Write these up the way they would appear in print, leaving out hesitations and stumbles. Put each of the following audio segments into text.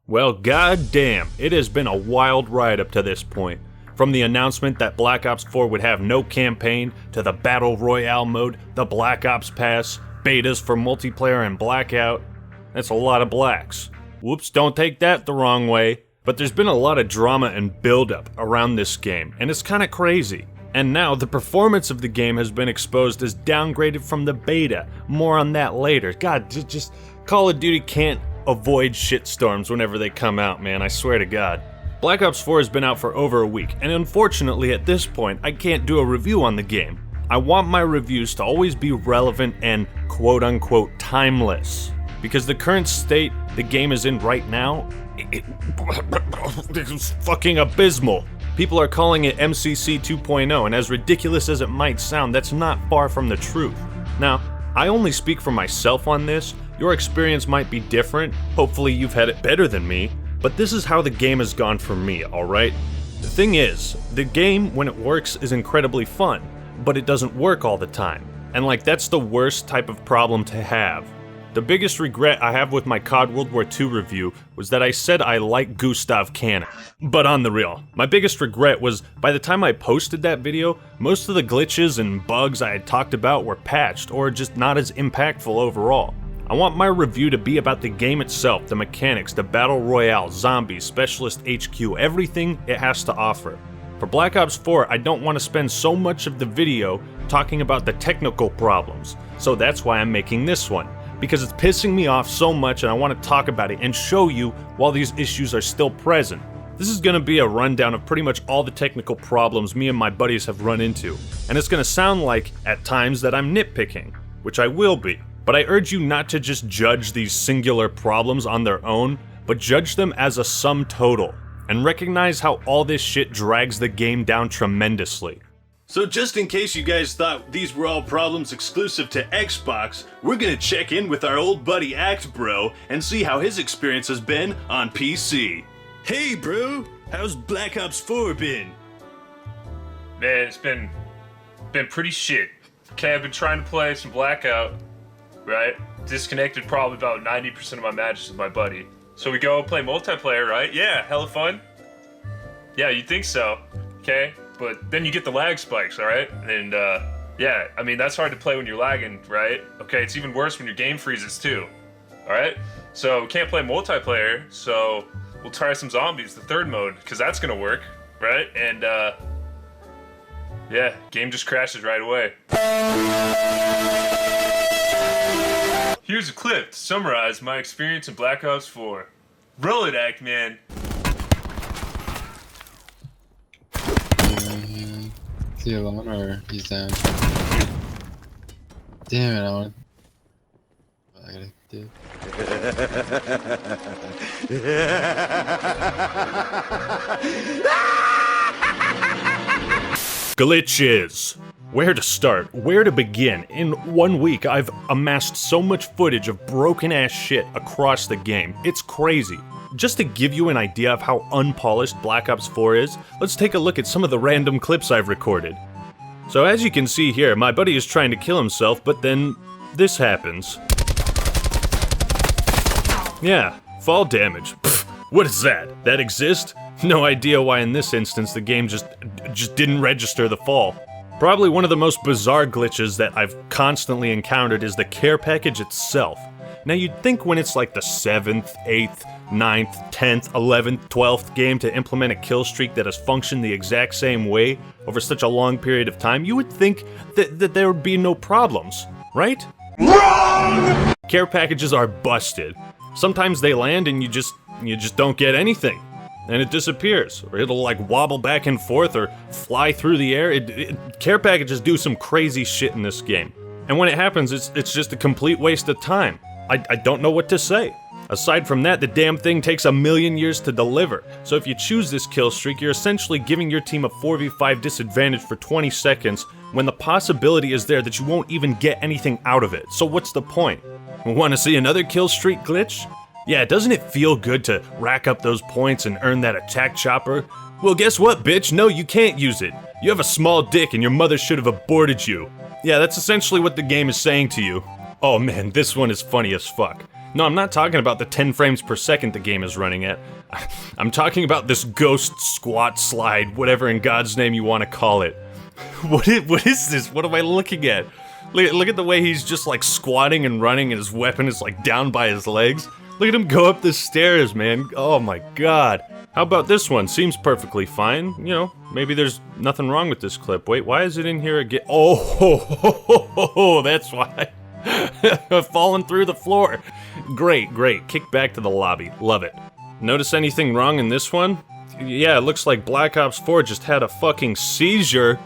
Well, goddamn, it has been a wild ride up to this point. From the announcement that Black Ops 4 would have no campaign, to the Battle Royale mode, the Black Ops Pass, betas for multiplayer and Blackout. That's a lot of blacks. Whoops, don't take that the wrong way. But there's been a lot of drama and build-up around this game, and it's kinda crazy. And now, the performance of the game has been exposed as downgraded from the beta. More on that later. God, just Call of Duty can't avoid shitstorms whenever they come out, man, I swear to God. Black Ops 4 has been out for over a week, and unfortunately at this point, I can't do a review on the game. I want my reviews to always be relevant and quote-unquote timeless. Because the current state the game is in right now, it's fucking abysmal. People are calling it MCC 2.0, and as ridiculous as it might sound, that's not far from the truth. Now, I only speak for myself on this. Your experience might be different, hopefully you've had it better than me, but this is how the game has gone for me, alright? The thing is, the game, when it works, is incredibly fun, but it doesn't work all the time. And that's the worst type of problem to have. The biggest regret I have with my COD World War II review was that I said I like Gustav Cannon. But on the real, my biggest regret was by the time I posted that video, most of the glitches and bugs I had talked about were patched or just not as impactful overall. I want my review to be about the game itself, the mechanics, the battle royale, zombies, specialist HQ, everything it has to offer. For Black Ops 4, I don't want to spend so much of the video talking about the technical problems, so that's why I'm making this one. Because it's pissing me off so much and I want to talk about it and show you while these issues are still present. This is going to be a rundown of pretty much all the technical problems me and my buddies have run into, and it's going to sound like, at times, that I'm nitpicking, which I will be. But I urge you not to just judge these singular problems on their own, but judge them as a sum total, and recognize how all this shit drags the game down tremendously. So just in case you guys thought these were all problems exclusive to Xbox, we're gonna check in with our old buddy Act Bro and see how his experience has been on PC. Hey bro, how's Black Ops 4 been? Man, it's been pretty shit. Okay, I've been trying to play some Blackout, right? Disconnected probably about 90% of my matches with my buddy. So we go play multiplayer, right? Yeah, hella fun. Yeah, you'd think so, okay? But then you get the lag spikes, alright? And yeah, I mean, that's hard to play when you're lagging, right? Okay, it's even worse when your game freezes too, alright? So we can't play multiplayer, so we'll try some zombies, the third mode, because that's gonna work, right? And yeah, game just crashes right away. Here's a clip to summarize my experience in Black Ops 4. Roll it, Act Man. Is he alone or he's down? Damn it, Owen. What I gotta do? Glitches. Where to start? Where to begin? In 1 week, I've amassed so much footage of broken ass shit across the game. It's crazy. Just to give you an idea of how unpolished Black Ops 4 is, let's take a look at some of the random clips I've recorded. So as you can see here, my buddy is trying to kill himself, but then this happens. Yeah, fall damage. Pfft, what is that? That exists? No idea why in this instance the game just didn't register the fall. Probably one of the most bizarre glitches that I've constantly encountered is the care package itself. Now you'd think when it's like the 7th, 8th, 9th, 10th, 11th, 12th game to implement a kill streak that has functioned the exact same way over such a long period of time, you would think that there would be no problems, right? Wrong! Care packages are busted. Sometimes they land and you just don't get anything. And it disappears, or it'll wobble back and forth or fly through the air. Care packages do some crazy shit in this game. And when it happens, it's just a complete waste of time. I don't know what to say. Aside from that, the damn thing takes a million years to deliver. So if you choose this kill streak, you're essentially giving your team a 4v5 disadvantage for 20 seconds when the possibility is there that you won't even get anything out of it. So what's the point? Want to see another kill streak glitch? Yeah, doesn't it feel good to rack up those points and earn that attack chopper? Well, guess what, bitch? No, you can't use it. You have a small dick and your mother should have aborted you. Yeah, that's essentially what the game is saying to you. Oh man, this one is funny as fuck. No, I'm not talking about the 10 frames per second the game is running at. I'm talking about this ghost squat slide, whatever in God's name you want to call it. What is this? What am I looking at? Look at the way he's just like squatting and running and his weapon is like down by his legs. Look at him go up the stairs, man. Oh my god. How about this one? Seems perfectly fine. You know, maybe there's nothing wrong with this clip. Wait, why is it in here again? Oh, that's why. Falling through the floor. Great. Kick back to the lobby. Love it. Notice anything wrong in this one? Yeah, it looks like Black Ops 4 just had a fucking seizure.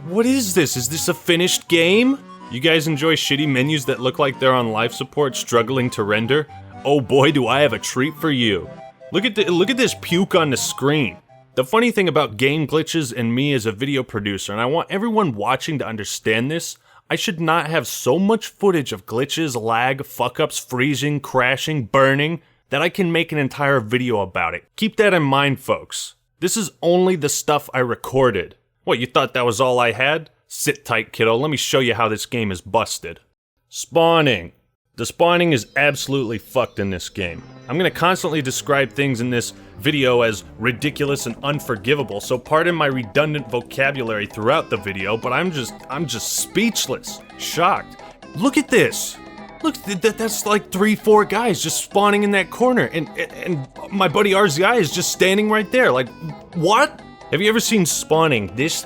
What is this? Is this a finished game? You guys enjoy shitty menus that look like they're on life support struggling to render? Oh boy, do I have a treat for you. Look at this puke on the screen. The funny thing about game glitches and me as a video producer, and I want everyone watching to understand this, I should not have so much footage of glitches, lag, fuck-ups, freezing, crashing, burning, that I can make an entire video about it. Keep that in mind, folks. This is only the stuff I recorded. What, you thought that was all I had? Sit tight, kiddo. Let me show you how this game is busted. Spawning. The spawning is absolutely fucked in this game. I'm gonna constantly describe things in this video as ridiculous and unforgivable, so pardon my redundant vocabulary throughout the video, but I'm just speechless, shocked. Look at this! Look, that's like 3-4 guys just spawning in that corner, and my buddy RZI is just standing right there, like, what? Have you ever seen spawning this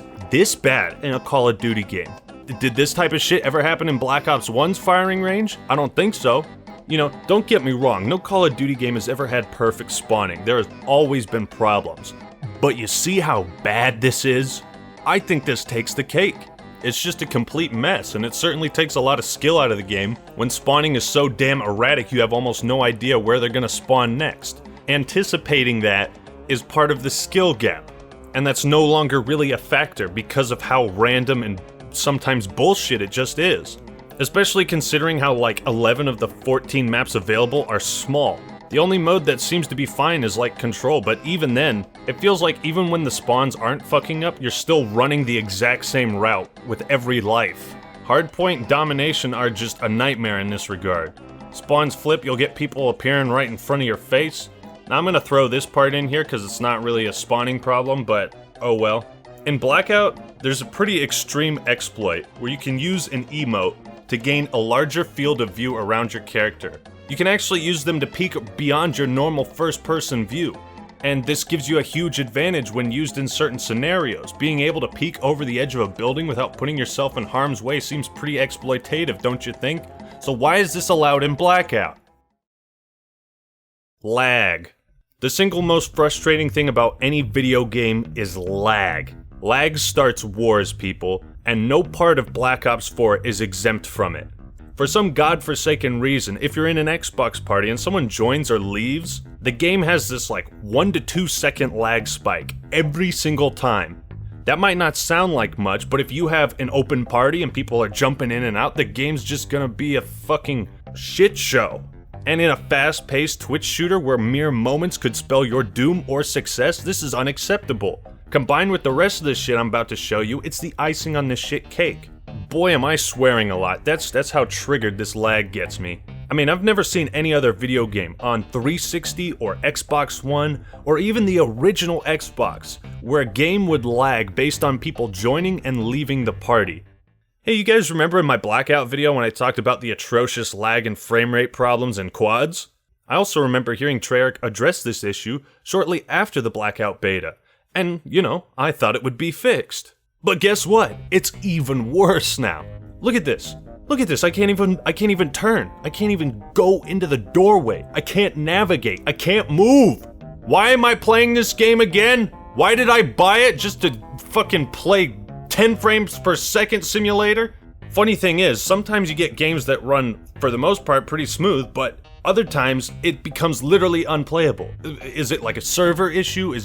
bad in a Call of Duty game? Did this type of shit ever happen in Black Ops 1's firing range? I don't think so. You know, don't get me wrong, no Call of Duty game has ever had perfect spawning. There has always been problems. But you see how bad this is? I think this takes the cake. It's just a complete mess, and it certainly takes a lot of skill out of the game when spawning is so damn erratic you have almost no idea where they're gonna spawn next. Anticipating that is part of the skill gap, and that's no longer really a factor because of how random and sometimes bullshit it just is. Especially considering how like 11 of the 14 maps available are small. The only mode that seems to be fine is like control, but even then, it feels like even when the spawns aren't fucking up, you're still running the exact same route with every life. Hardpoint and domination are just a nightmare in this regard. Spawns flip, you'll get people appearing right in front of your face. Now I'm gonna throw this part in here because it's not really a spawning problem, but oh well. In Blackout, there's a pretty extreme exploit where you can use an emote to gain a larger field of view around your character. You can actually use them to peek beyond your normal first-person view, and this gives you a huge advantage when used in certain scenarios. Being able to peek over the edge of a building without putting yourself in harm's way seems pretty exploitative, don't you think? So why is this allowed in Blackout? Lag. The single most frustrating thing about any video game is lag. Lag starts wars, people, and no part of Black Ops 4 is exempt from it. For some godforsaken reason, if you're in an Xbox party and someone joins or leaves, the game has this like 1 to 2 second lag spike every single time. That might not sound like much, but if you have an open party and people are jumping in and out, the game's just gonna be a fucking shit show. And in a fast-paced Twitch shooter where mere moments could spell your doom or success, this is unacceptable. Combined with the rest of the shit I'm about to show you, it's the icing on the shit cake. Boy, am I swearing a lot. That's how triggered this lag gets me. I mean, I've never seen any other video game on 360 or Xbox One, or even the original Xbox, where a game would lag based on people joining and leaving the party. Hey, you guys remember in my Blackout video when I talked about the atrocious lag and frame rate problems in quads? I also remember hearing Treyarch address this issue shortly after the Blackout beta. And, you know, I thought it would be fixed. But guess what? It's even worse now. Look at this. Look at this. I can't even turn. I can't even go into the doorway. I can't navigate. I can't move. Why am I playing this game again? Why did I buy it just to fucking play 10 frames per second simulator? Funny thing is, sometimes you get games that run, for the most part, pretty smooth, but other times, it becomes literally unplayable. Is it like a server issue?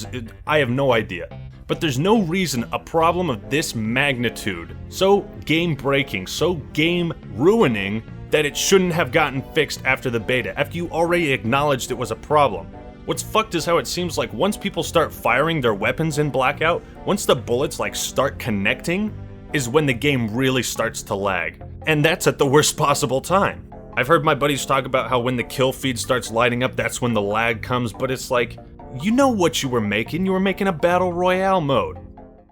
I have no idea. But there's no reason a problem of this magnitude, so game-breaking, so game-ruining, that it shouldn't have gotten fixed after the beta, after you already acknowledged it was a problem. What's fucked is how it seems like once people start firing their weapons in Blackout, once the bullets like start connecting, is when the game really starts to lag. And that's at the worst possible time. I've heard my buddies talk about how when the kill feed starts lighting up, that's when the lag comes, but it's like, you know what you were making a battle royale mode.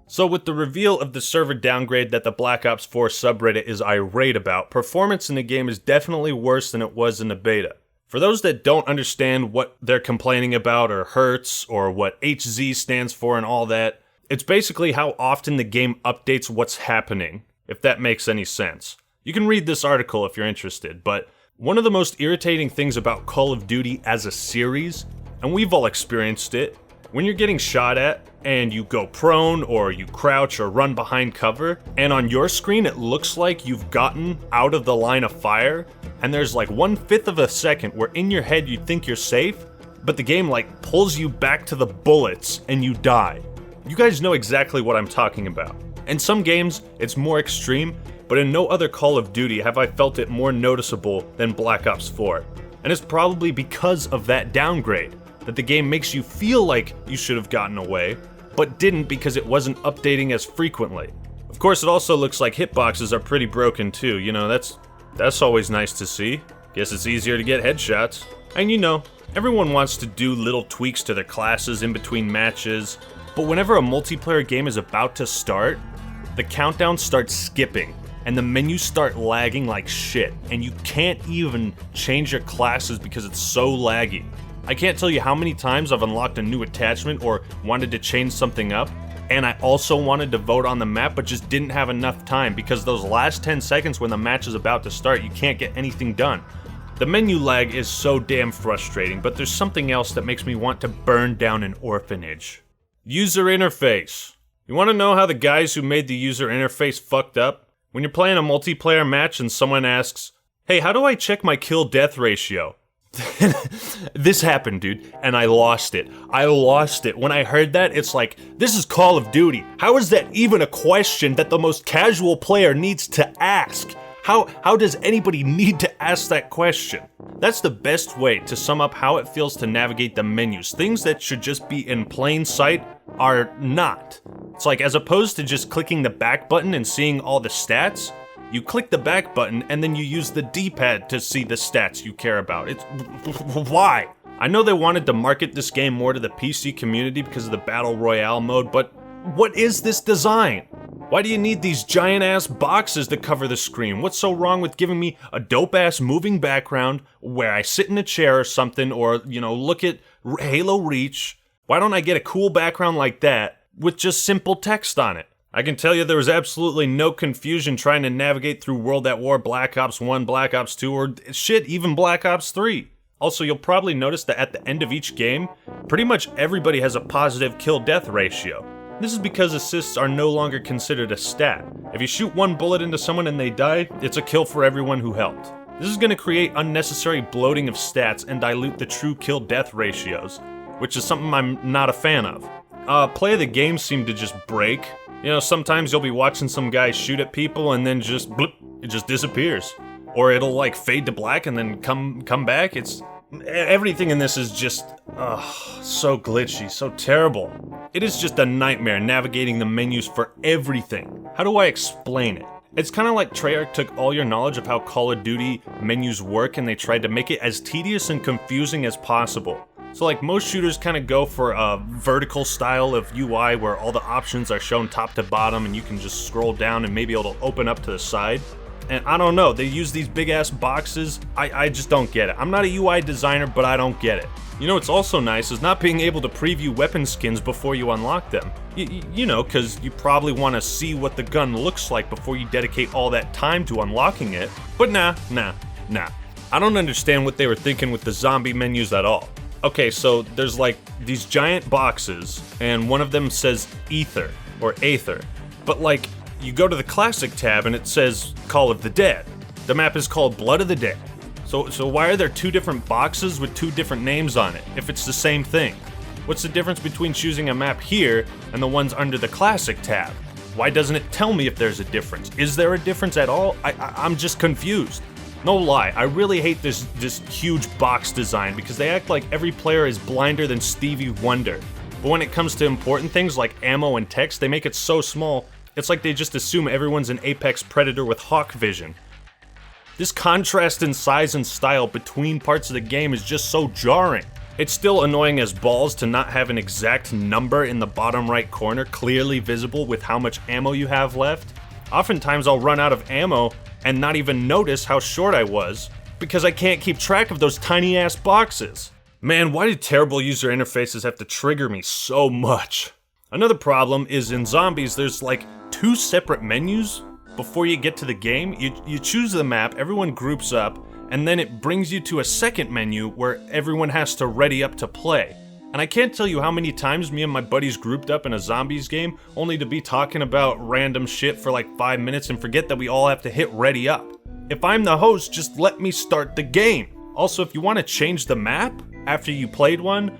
So with the reveal of the server downgrade that the Black Ops 4 subreddit is irate about, performance in the game is definitely worse than it was in the beta. For those that don't understand what they're complaining about or Hertz or what HZ stands for and all that, it's basically how often the game updates what's happening, if that makes any sense. You can read this article if you're interested, but one of the most irritating things about Call of Duty as a series, and we've all experienced it, when you're getting shot at and you go prone or you crouch or run behind cover, and on your screen it looks like you've gotten out of the line of fire, and there's like 1/5 of a second where in your head you think you're safe, but the game like pulls you back to the bullets and you die. You guys know exactly what I'm talking about. In some games, it's more extreme, but in no other Call of Duty have I felt it more noticeable than Black Ops 4. And it's probably because of that downgrade, that the game makes you feel like you should have gotten away, but didn't because it wasn't updating as frequently. Of course, it also looks like hitboxes are pretty broken too, you know, that's always nice to see. Guess it's easier to get headshots. And you know, everyone wants to do little tweaks to their classes in between matches, but whenever a multiplayer game is about to start, the countdown starts skipping, and the menus start lagging like shit, and you can't even change your classes because it's so laggy. I can't tell you how many times I've unlocked a new attachment or wanted to change something up, and I also wanted to vote on the map but just didn't have enough time because those last 10 seconds when the match is about to start, you can't get anything done. The menu lag is so damn frustrating, but there's something else that makes me want to burn down an orphanage. User interface. You want to know how the guys who made the user interface fucked up? When you're playing a multiplayer match and someone asks, "Hey, how do I check my kill-death ratio?" This happened, dude, and I lost it. When I heard that, it's like, this is Call of Duty. How is that even a question that the most casual player needs to ask? How does anybody need to ask that question? That's the best way to sum up how it feels to navigate the menus. Things that should just be in plain sight are not. It's like, as opposed to just clicking the back button and seeing all the stats, you click the back button and then you use the D-pad to see the stats you care about. It's why? I know they wanted to market this game more to the PC community because of the Battle Royale mode, but what is this design? Why do you need these giant-ass boxes to cover the screen? What's so wrong with giving me a dope-ass moving background where I sit in a chair or something, or, you know, look at Halo Reach? Why don't I get a cool background like that with just simple text on it? I can tell you there was absolutely no confusion trying to navigate through World at War, Black Ops 1, Black Ops 2, or shit, even Black Ops 3. Also, you'll probably notice that at the end of each game, pretty much everybody has a positive kill-death ratio. This is because assists are no longer considered a stat. If you shoot one bullet into someone and they die, it's a kill for everyone who helped. This is going to create unnecessary bloating of stats and dilute the true kill-death ratios, which is something I'm not a fan of. Play of the game seemed to just break. You know, sometimes you'll be watching some guy shoot at people and then just bloop, it just disappears. Or it'll like fade to black and then come back. Everything in this is just, so glitchy, so terrible. It is just a nightmare navigating the menus for everything. How do I explain it? It's kind of like Treyarch took all your knowledge of how Call of Duty menus work and they tried to make it as tedious and confusing as possible. So like most shooters kind of go for a vertical style of UI where all the options are shown top to bottom and you can just scroll down and maybe it'll open up to the side. And I don't know, they use these big ass boxes. I just don't get it. I'm not a UI designer, but I don't get it. You know what's also nice is not being able to preview weapon skins before you unlock them. You know, because you probably want to see what the gun looks like before you dedicate all that time to unlocking it. But nah. I don't understand what they were thinking with the zombie menus at all. Okay, so there's like these giant boxes, and one of them says Ether, or Aether. But like, you go to the Classic tab and it says Call of the Dead. The map is called Blood of the Dead. So why are there two different boxes with two different names on it, if it's the same thing? What's the difference between choosing a map here and the ones under the Classic tab? Why doesn't it tell me if there's a difference? Is there a difference at all? I'm just confused. No lie, I really hate this huge box design because they act like every player is blinder than Stevie Wonder. But when it comes to important things like ammo and text, they make it so small, it's like they just assume everyone's an apex predator with hawk vision. This contrast in size and style between parts of the game is just so jarring. It's still annoying as balls to not have an exact number in the bottom right corner clearly visible with how much ammo you have left. Oftentimes I'll run out of ammo and not even notice how short I was because I can't keep track of those tiny ass boxes. Man, why do terrible user interfaces have to trigger me so much? Another problem is in zombies there's like 2 separate menus before you get to the game. You choose the map, everyone groups up, and then it brings you to a second menu where everyone has to ready up to play. And I can't tell you how many times me and my buddies grouped up in a zombies game only to be talking about random shit for like 5 minutes and forget that we all have to hit ready up. If I'm the host, just let me start the game. Also, if you want to change the map after you played one,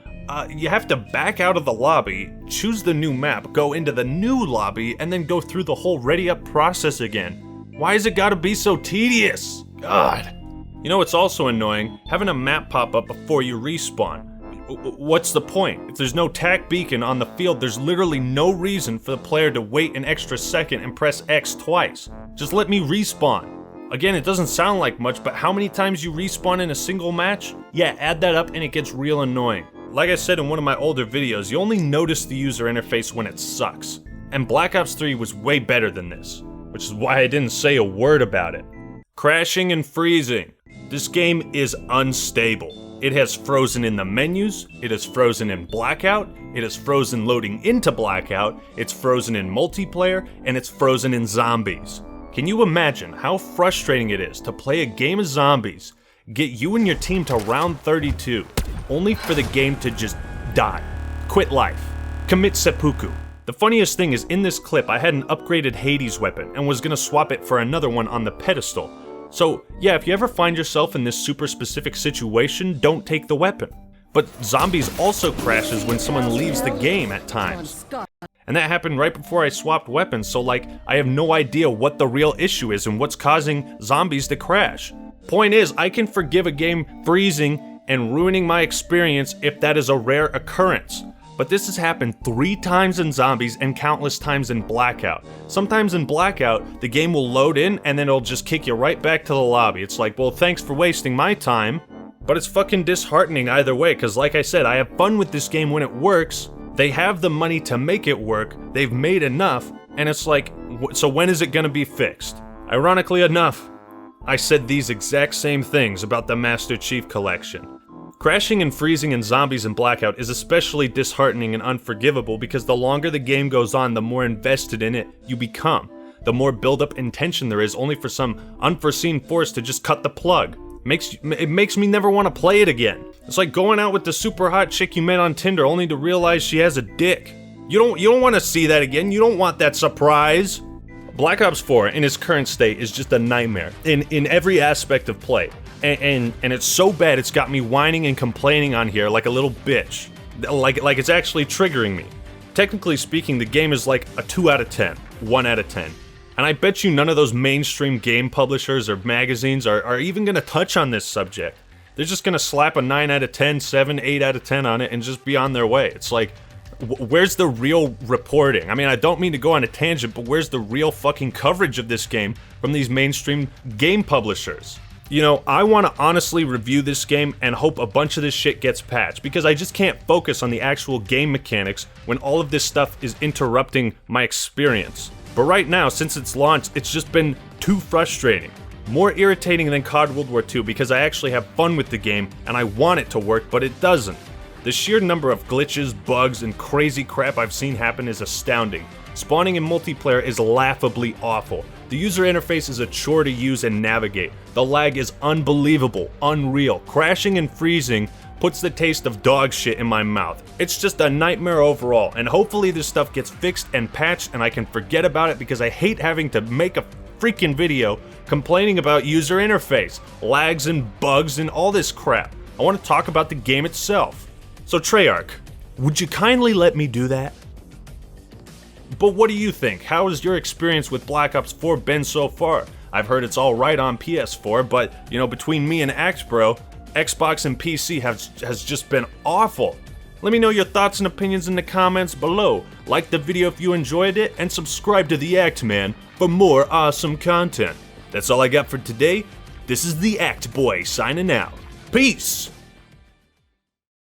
you have to back out of the lobby, choose the new map, go into the new lobby, and then go through the whole ready up process again. Why has it gotta be so tedious? God. You know what's also annoying? Having a map pop up before you respawn. What's the point? If there's no TAC beacon on the field, there's literally no reason for the player to wait an extra second and press X twice. Just let me respawn. Again, it doesn't sound like much, but how many times you respawn in a single match? Yeah, add that up and it gets real annoying. Like I said in one of my older videos, you only notice the user interface when it sucks. And Black Ops 3 was way better than this, which is why I didn't say a word about it. Crashing and freezing. This game is unstable. It has frozen in the menus, it has frozen in Blackout, it has frozen loading into Blackout, it's frozen in multiplayer, and it's frozen in zombies. Can you imagine how frustrating it is to play a game of zombies, get you and your team to round 32, only for the game to just die, quit life, commit seppuku? The funniest thing is in this clip I had an upgraded Hades weapon and was gonna swap it for another one on the pedestal. So yeah, if you ever find yourself in this super specific situation, don't take the weapon. But zombies also crashes when someone leaves the game at times. And that happened right before I swapped weapons, so like, I have no idea what the real issue is and what's causing zombies to crash. Point is, I can forgive a game freezing and ruining my experience if that is a rare occurrence. But this has happened 3 times in zombies and countless times in Blackout. Sometimes in Blackout, the game will load in and then it'll just kick you right back to the lobby. It's like, well, thanks for wasting my time. But it's fucking disheartening either way, because like I said, I have fun with this game when it works. They have the money to make it work, they've made enough, and it's like, so when is it gonna be fixed? Ironically enough, I said these exact same things about the Master Chief Collection. Crashing and freezing in zombies and Blackout is especially disheartening and unforgivable because the longer the game goes on, the more invested in it you become. The more build-up and tension there is only for some unforeseen force to just cut the plug. It makes me never want to play it again. It's like going out with the super hot chick you met on Tinder only to realize she has a dick. You don't want to see that again. You don't want that surprise. Black Ops 4 in its current state is just a nightmare in every aspect of play. And it's so bad it's got me whining and complaining on here like a little bitch. Like it's actually triggering me. Technically speaking, the game is like a 2 out of 10, 1 out of 10. And I bet you none of those mainstream game publishers or magazines are even gonna touch on this subject. They're just gonna slap a 9 out of 10, 7, 8 out of 10 on it and just be on their way. It's like, where's the real reporting? I mean, I don't mean to go on a tangent, but where's the real fucking coverage of this game from these mainstream game publishers? You know, I want to honestly review this game and hope a bunch of this shit gets patched, because I just can't focus on the actual game mechanics when all of this stuff is interrupting my experience. But right now, since its launch, it's just been too frustrating. More irritating than COD World War II because I actually have fun with the game and I want it to work, but it doesn't. The sheer number of glitches, bugs, and crazy crap I've seen happen is astounding. Spawning in multiplayer is laughably awful. The user interface is a chore to use and navigate. The lag is unbelievable, unreal. Crashing and freezing puts the taste of dog shit in my mouth. It's just a nightmare overall, and hopefully this stuff gets fixed and patched and I can forget about it, because I hate having to make a freaking video complaining about user interface, lags and bugs and all this crap. I want to talk about the game itself. So Treyarch, would you kindly let me do that? But what do you think? How has your experience with Black Ops 4 been so far? I've heard it's alright on PS4, but, you know, between me and Axbro, Xbox and PC has just been awful. Let me know your thoughts and opinions in the comments below. Like the video if you enjoyed it, and subscribe to the Act Man for more awesome content. That's all I got for today. This is the Act Boy signing out. Peace!